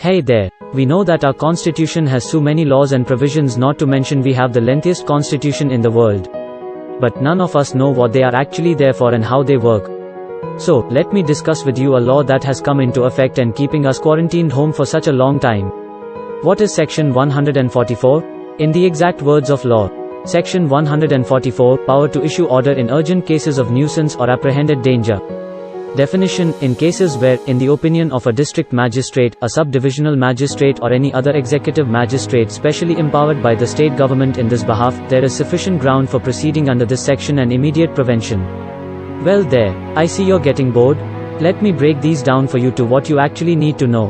Hey there, we know that our constitution has so many laws and provisions, not to mention we have the lengthiest constitution in the world. But none of us know what they are actually there for and how they work. So, let me discuss with you a law that has come into effect and keeping us quarantined home for such a long time. What is Section 144? In the exact words of law, Section 144, power to issue order in urgent cases of nuisance or apprehended danger. Definition: in cases where, in the opinion of a district magistrate, a subdivisional magistrate or any other executive magistrate specially empowered by the state government in this behalf, there is sufficient ground for proceeding under this section and immediate prevention. Well there, I see you're getting bored. Let me break these down for you to what you actually need to know.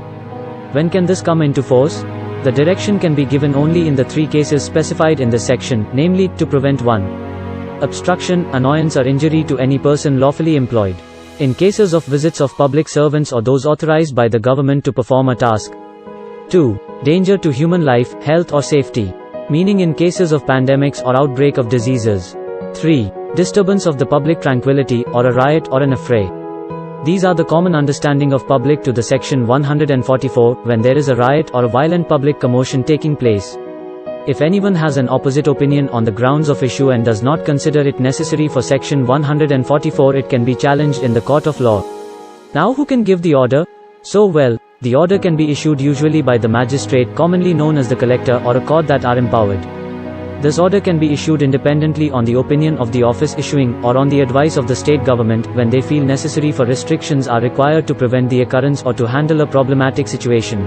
When can this come into force? The direction can be given only in the three cases specified in this section, namely, to prevent 1. Obstruction, annoyance or injury to any person lawfully employed. In cases of visits of public servants or those authorized by the government to perform a task. 2. Danger to human life, health or safety. Meaning in cases of pandemics or outbreak of diseases. 3. Disturbance of the public tranquility, or a riot or an affray. These are the common understanding of public to the Section 144, when there is a riot or a violent public commotion taking place. If anyone has an opposite opinion on the grounds of issue and does not consider it necessary for Section 144, it can be challenged in the court of law. Now who can give the order? So well, the order can be issued usually by the magistrate, commonly known as the collector, or a court that are empowered. This order can be issued independently on the opinion of the office issuing, or on the advice of the state government, when they feel necessary for restrictions are required to prevent the occurrence or to handle a problematic situation.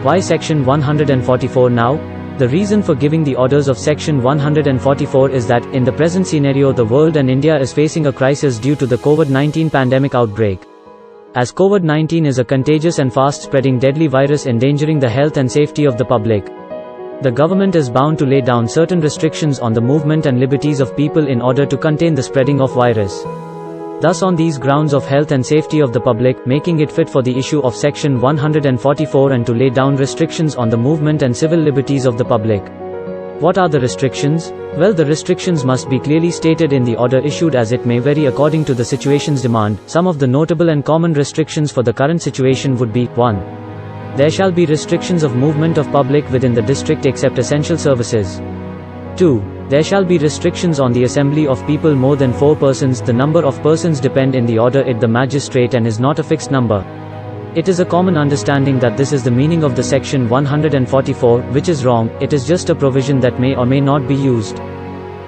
Why Section 144 now? The reason for giving the orders of Section 144 is that, in the present scenario, the world and India is facing a crisis due to the COVID-19 pandemic outbreak. As COVID-19 is a contagious and fast-spreading deadly virus endangering the health and safety of the public, the government is bound to lay down certain restrictions on the movement and liberties of people in order to contain the spreading of virus. Thus, on these grounds of health and safety of the public, making it fit for the issue of Section 144 and to lay down restrictions on the movement and civil liberties of the public. What are the restrictions? Well, the restrictions must be clearly stated in the order issued, as it may vary according to the situation's demand. Some of the notable and common restrictions for the current situation would be: 1. There shall be restrictions of movement of public within the district except essential services. 2. There shall be restrictions on the assembly of people more than 4 persons. The number of persons depend in the order at the magistrate and is not a fixed number. It is a common understanding that this is the meaning of the Section 144, which is wrong. It is just a provision that may or may not be used.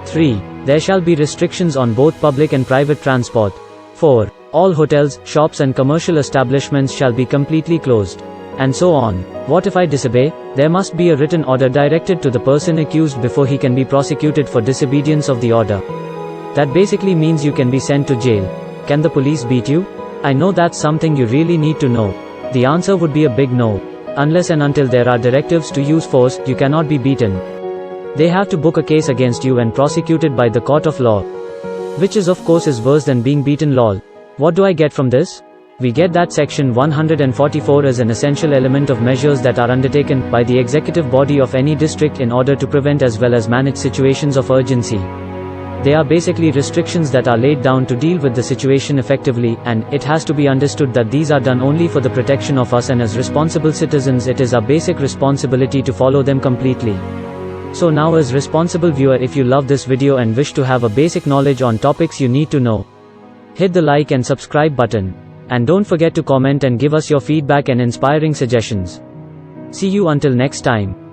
3. There shall be restrictions on both public and private transport. 4. All hotels, shops and commercial establishments shall be completely closed. And so on. What if I disobey? There must be a written order directed to the person accused before he can be prosecuted for disobedience of the order. That basically means you can be sent to jail. Can the police beat you? I know that's something you really need to know. The answer would be a big no. Unless and until there are directives to use force, you cannot be beaten. They have to book a case against you and prosecuted by the court of law. Which is of course is worse than being beaten. Lol. What do I get from this? We get that Section 144 is an essential element of measures that are undertaken by the executive body of any district in order to prevent as well as manage situations of urgency. They are basically restrictions that are laid down to deal with the situation effectively, and it has to be understood that these are done only for the protection of us, and as responsible citizens it is our basic responsibility to follow them completely. So now, as responsible viewer, if you love this video and wish to have a basic knowledge on topics you need to know, hit the like and subscribe button. And don't forget to comment and give us your feedback and inspiring suggestions. See you until next time.